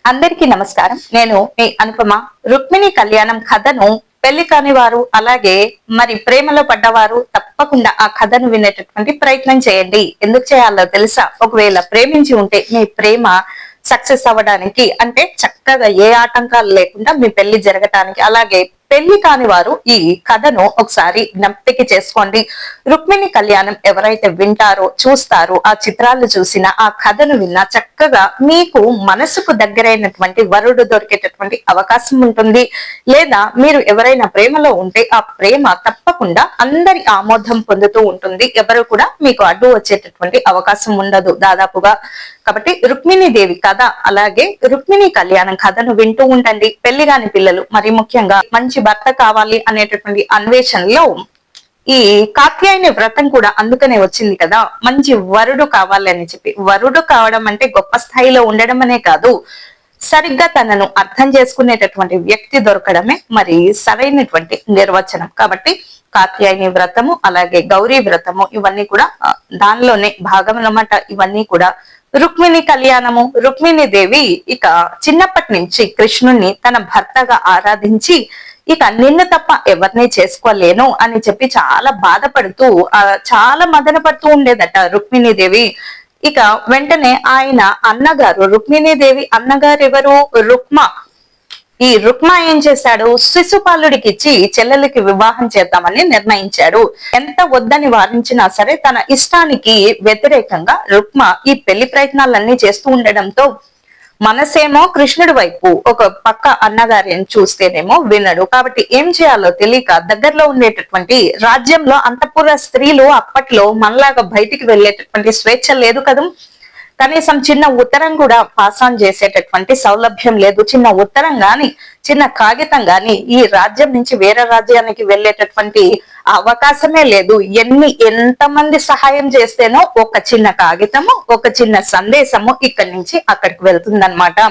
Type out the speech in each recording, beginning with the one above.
అందరికీ నమస్కారం. నేను మీ అనుపమ. రుక్మిణి కళ్యాణం కథను పెళ్లి కాని వారు అలాగే మరి ప్రేమలో పడ్డవారు తప్పకుండా ఆ కథను వినేటటువంటి ప్రయత్నం చేయండి. ఎందుకు చేయాలో తెలుసా? ఒకవేళ ప్రేమించి ఉంటే మీ ప్రేమ సక్సెస్ అవ్వడానికి, అంటే చక్కగా ఏ ఆటంకాలు లేకుండా మీ పెళ్లి జరగటానికి, అలాగే పెళ్లి కాని వారు ఈ కథను ఒకసారి జ్ఞప్తికి చేసుకోండి. రుక్మిణి కళ్యాణం ఎవరైతే వింటారో, చూస్తారో, ఆ చిత్రాలు చూసినా, ఆ కథను విన్నా చక్కగా మీకు మనసుకు దగ్గరైనటువంటి వరుడు దొరికేటటువంటి అవకాశం ఉంటుంది. లేదా మీరు ఎవరైనా ప్రేమలో ఉంటే ఆ ప్రేమ తప్పకుండా అందరి ఆమోదం పొందుతూ ఉంటుంది. ఎవరు కూడా మీకు అడ్డు వచ్చేటటువంటి అవకాశం ఉండదు దాదాపుగా. కాబట్టి రుక్మిణి దేవి కథ అలాగే రుక్మిణి కళ్యాణం కథను వింటూ ఉండండి. పెళ్లి కాని పిల్లలు మరి ముఖ్యంగా మంచి భర్త కావాలి అనేటటువంటి అన్వేషణలో ఈ కాత్యాయని వ్రతం కూడా అందుకనే వచ్చింది కదా, మంచి వరుడు కావాలి అని చెప్పి. వరుడు కావడం అంటే గొప్ప స్థాయిలో ఉండడం అనే కాదు, సరిగ్గా తనను అర్థం చేసుకునేటటువంటి వ్యక్తి దొరకడమే మరి సరైనటువంటి నిర్వచనం. కాబట్టి కాత్యాయని వ్రతము అలాగే గౌరీ వ్రతము ఇవన్నీ కూడా దానిలోనే భాగం అన్నమాట. ఇవన్నీ కూడా రుక్మిణి కళ్యాణము. రుక్మిణి దేవి ఇక చిన్నప్పటి నుంచి కృష్ణుణ్ణి తన భర్తగా ఆరాధించి, ఇక నిన్ను తప్ప ఎవరిని చేసుకోలేను అని చెప్పి చాలా బాధపడుతూ చాలా మదన పడుతూ ఉండేదట రుక్మిణి దేవి. ఇక వెంటనే ఆయన అన్నగారు, రుక్మిణి దేవి అన్నగారు ఎవరు? రుక్మ. ఈ రుక్మ ఏం చేశాడు? శిశుపాలుడికి ఇచ్చి చెల్లెలకి వివాహం చేద్దామని నిర్ణయించాడు. ఎంత వద్దని వారించినా సరే తన ఇష్టానికి వ్యతిరేకంగా రుక్మ ఈ పెళ్లి ప్రయత్నాలన్నీ చేస్తూ ఉండడంతో మనసేమో కృష్ణుడి వైపు, ఒక పక్క అన్నగారిని చూస్తేనేమో వినడు. కాబట్టి ఏం చేయాలో తెలియక దగ్గరలో ఉండేటటువంటి రాజ్యంలో అంతఃపుర స్త్రీలు అప్పట్లో మనలాగా బయటికి వెళ్ళేటటువంటి స్వేచ్ఛ లేదు కదా, కనీసం చిన్న ఉత్తరం కూడా పాస్ ఆన్ చేసేటటువంటి సౌలభ్యం లేదు. చిన్న ఉత్తరం గాని, చిన్న కాగితం గాని ఈ రాజ్యం నుంచి వేరే రాజ్యానికి వెళ్ళేటటువంటి అవకాశమే లేదు. ఎంతమంది సహాయం చేస్తేనో ఒక చిన్న కాగితము, ఒక చిన్న సందేశము ఇక్కడి నుంచి అక్కడికి వెళ్తుందన్నమాట.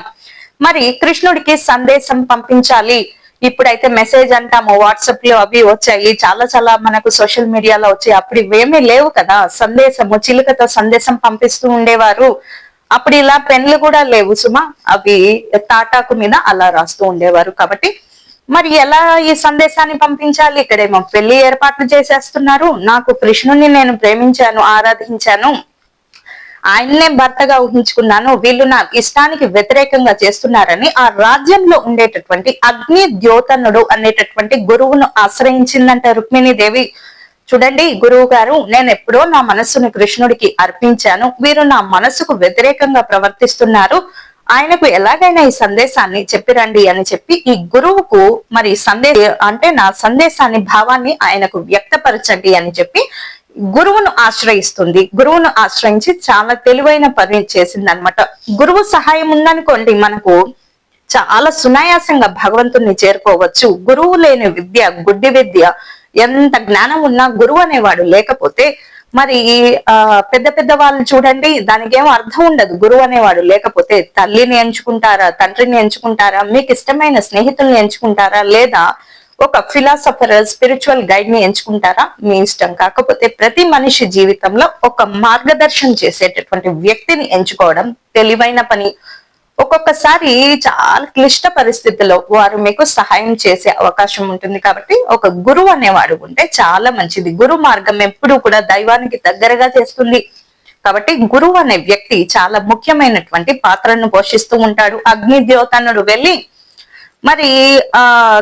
మరి కృష్ణుడికి సందేశం పంపించాలి. ఇప్పుడైతే మెసేజ్ అంటాము, వాట్సాప్ లో అవి వచ్చాయి, చాలా చాలా మనకు సోషల్ మీడియాలో వచ్చాయి. అప్పుడు ఇవేమీ లేవు కదా. సందేశము చిలుకతో సందేశం పంపిస్తూ ఉండేవారు. అప్పుడు ఇలా పెన్లు కూడా లేవు సుమా, అవి తాటాకు మీద అలా రాస్తూ ఉండేవారు. కాబట్టి మరి ఎలా ఈ సందేశాన్ని పంపించాలి? ఇక్కడేమో పెళ్లి ఏర్పాట్లు చేసేస్తున్నారు. నాకు కృష్ణుని నేను ప్రేమించాను, ఆరాధించాను, ఆయన్నే భర్తగా ఊహించుకున్నాను, వీళ్ళు నా ఇష్టానికి వ్యతిరేకంగా చేస్తున్నారని ఆ రాజ్యంలో ఉండేటటువంటి అగ్ని ద్యోతనుడు అనేటటువంటి గురువును ఆశ్రయించిందంట రుక్మిణి దేవి. చూడండి గురువు గారు, నేను ఎప్పుడో నా మనస్సును కృష్ణుడికి అర్పించాను, వీరు నా మనస్సుకు వ్యతిరేకంగా ప్రవర్తిస్తున్నారు, ఆయనకు ఎలాగైనా ఈ సందేశాన్ని చెప్పిరండి అని చెప్పి ఈ గురువుకు మరి అంటే నా సందేశాన్ని, భావాన్ని ఆయనకు వ్యక్తపరచండి అని చెప్పి గురువును ఆశ్రయిస్తుంది. గురువును ఆశ్రయించి చాలా తెలివైన పని చేసింది అనమాట. గురువు సహాయం ఉందనుకోండి, మనకు చాలా సునాయాసంగా భగవంతుణ్ణి చేరుకోవచ్చు. గురువు లేని విద్య గుడ్డి విద్య. ఎంత జ్ఞానం ఉన్నా గురువు అనేవాడు లేకపోతే మరి పెద్ద పెద్ద వాళ్ళు చూడండి, దానికేమో అర్థం ఉండదు. గురువు అనేవాడు లేకపోతే తల్లిని ఎంచుకుంటారా, తండ్రిని ఎంచుకుంటారా, మీకు ఇష్టమైన స్నేహితుల్ని ఎంచుకుంటారా, లేదా ఒక ఫిలాసఫర్ స్పిరిచువల్ గైడ్ ని ఎంచుకుంటారా, మీ ఇష్టం. కాకపోతే ప్రతి మనిషి జీవితంలో ఒక మార్గదర్శనం చేసేటటువంటి వ్యక్తిని ఎంచుకోవడం తెలివైన పని. ఒక్కొక్కసారి చాలా క్లిష్ట పరిస్థితుల్లో వారు మీకు సహాయం చేసే అవకాశం ఉంటుంది. కాబట్టి ఒక గురువు అనేవాడు ఉంటే చాలా మంచిది. గురు మార్గం ఎప్పుడూ కూడా దైవానికి దగ్గరగా చేస్తుంది. కాబట్టి గురువు అనే వ్యక్తి చాలా ముఖ్యమైనటువంటి పాత్రను పోషిస్తూ ఉంటాడు. అగ్ని ద్యోతనుడు వెళ్ళి మరి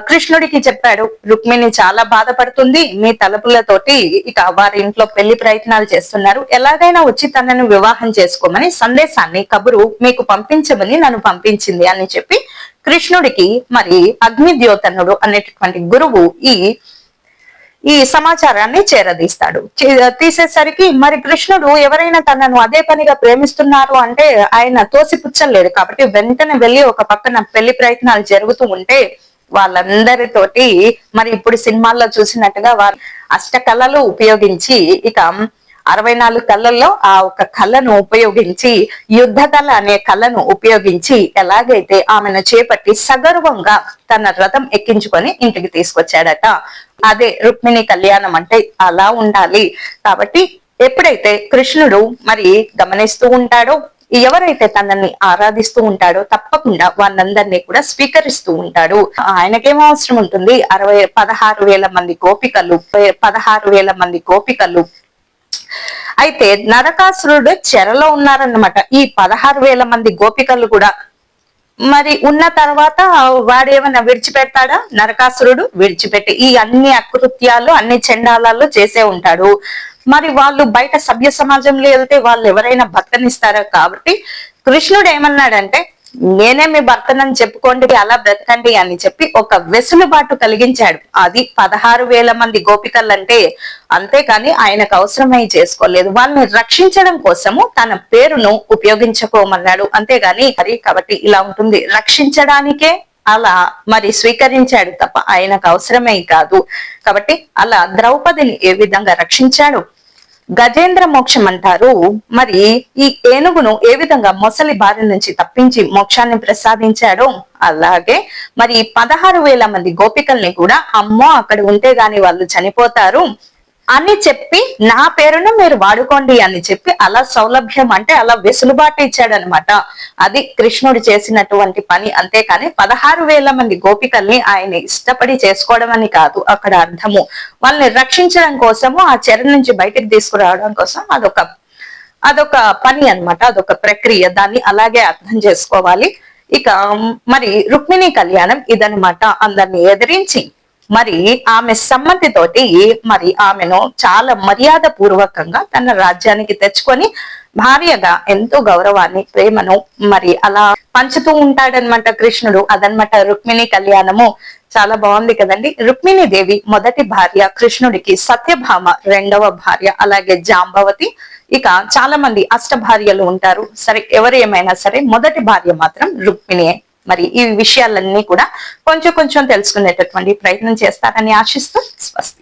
కృష్ణుడికి చెప్పాడు, రుక్మిణి చాలా బాధపడుతుంది, మీ తలుపులతోటి ఇక వారి ఇంట్లో పెళ్లి ప్రయత్నాలు చేస్తున్నారు, ఎలాగైనా వచ్చి తనను వివాహం చేసుకోమని సందేశాన్ని, కబురు మీకు పంపించమని నన్ను పంపించింది అని చెప్పి కృష్ణుడికి మరి అగ్నిద్యోతనుడు అనేటటువంటి గురువు ఈ సమాచారాన్ని చేరదీస్తాడు. తీసేసరికి మరి కృష్ణుడు ఎవరైనా తనను అదే పనిగా ప్రేమిస్తున్నారు అంటే ఆయన తోసిపుచ్చలేడు. కాబట్టి వెంటనే వెళ్ళి ఒక పక్కన పెళ్లి ప్రయత్నాలు జరుగుతూ ఉంటే వాళ్ళందరితోటి మరి ఇప్పుడు సినిమాల్లో చూసినట్టుగా వారు అష్టకళలు ఉపయోగించి, ఇక 64 కళల్లో ఆ ఒక కళను ఉపయోగించి, యుద్ధ కళ అనే కళను ఉపయోగించి ఎలాగైతే ఆమెను చేపట్టి సగర్వంగా తన రథం ఎక్కించుకొని ఇంటికి తీసుకొచ్చాడట. అదే రుక్మిణి కళ్యాణం అంటే అలా ఉండాలి. కాబట్టి ఎప్పుడైతే కృష్ణుడు మరి గమనిస్తూ ఉంటాడో ఎవరైతే తనని ఆరాధిస్తూ ఉంటాడో తప్పకుండా వాళ్ళందరినీ కూడా స్వీకరిస్తూ ఉంటాడు. ఆయనకేం అవసరం ఉంటుంది? 16,000 మంది గోపికలు, 16,000 మంది గోపికలు. అయితే నరకాసురుడు చెరలో ఉన్నారన్నమాట. ఈ 16,000 మంది గోపికలు కూడా మరి ఉన్న తర్వాత వాడేమన్నా విడిచిపెడతాడా? నరకాసురుడు విడిచిపెట్టి ఈ అన్ని అకృత్యాలు, అన్ని చండాలాలు చేసే ఉంటాడు. మరి వాళ్ళు బయట సభ్య సమాజంలో వెళ్తే వాళ్ళు ఎవరైనా బతకనిస్తారా? కాబట్టి కృష్ణుడు ఏమన్నాడంటే, నేనే మీ భర్తనని చెప్పుకోండి, అలా బ్రతకండి అని చెప్పి ఒక వెసులుబాటు కలిగించాడు. అది 16,000 మంది గోపికలంటే. అంతేకాని ఆయనకు అవసరమై చేసుకోలేదు. వాళ్ళని రక్షించడం కోసము తన పేరును ఉపయోగించుకోమన్నాడు, అంతేగాని మరి కాబట్టి ఇలా ఉంటుంది. రక్షించడానికే అలా మరి స్వీకరించాడు తప్ప ఆయనకు అవసరమే కాదు. కాబట్టి అలా ద్రౌపదిని ఏ విధంగా రక్షించాడు? గజేంద్ర మోక్షం అంటారు. మరి ఈ ఏనుగును ఏ విధంగా మొసలి బారి నుంచి తప్పించి మోక్షాన్ని ప్రసాదించాడో అలాగే మరి 16,000 మంది గోపికల్ని కూడా అమ్మో అక్కడ ఉంటే గాని వాళ్ళు చనిపోతారు అని చెప్పి నా పేరును మీరు వాడుకోండి అని చెప్పి అలా సౌలభ్యం అంటే అలా వెసులుబాటు ఇచ్చాడనమాట. అది కృష్ణుడు చేసినటువంటి పని. అంతేకాని 16,000 మంది గోపికల్ని ఆయన ఇష్టపడి చేసుకోవడం అని కాదు అక్కడ అర్థము. వాళ్ళని రక్షించడం కోసము, ఆ చెర నుంచి బయటకు తీసుకురావడం కోసం అదొక పని అన్నమాట, అదొక ప్రక్రియ. దాన్ని అలాగే అర్థం చేసుకోవాలి. ఇక మరి రుక్మిణీ కళ్యాణం ఇదనమాట. అందరిని ఎదిరించి మరి ఆమె సమ్మతితోటి మరి ఆమెను చాలా మర్యాద పూర్వకంగా తన రాజ్యానికి తెచ్చుకొని భార్యగా ఎంతో గౌరవాన్ని, ప్రేమను మరి అలా పంచుతూ ఉంటాడనమాట కృష్ణుడు. అదనమాట రుక్మిణీ కళ్యాణము. చాలా బాగుంది కదండి. రుక్మిణీ దేవి మొదటి భార్య, కృష్ణుడికి సత్యభామ రెండవ భార్య, అలాగే జాంబవతి. ఇక చాలా మంది అష్ట భార్యలు ఉంటారు. సరే ఎవరు ఏమైనా సరే మొదటి భార్య మాత్రం రుక్మిణియే. మరి ఈ విషయాలన్నీ కూడా కొంచెం కొంచెం తెలుసుకునేటటువంటి ప్రయత్నం చేస్తారని ఆశిస్తూ స్వస్తి.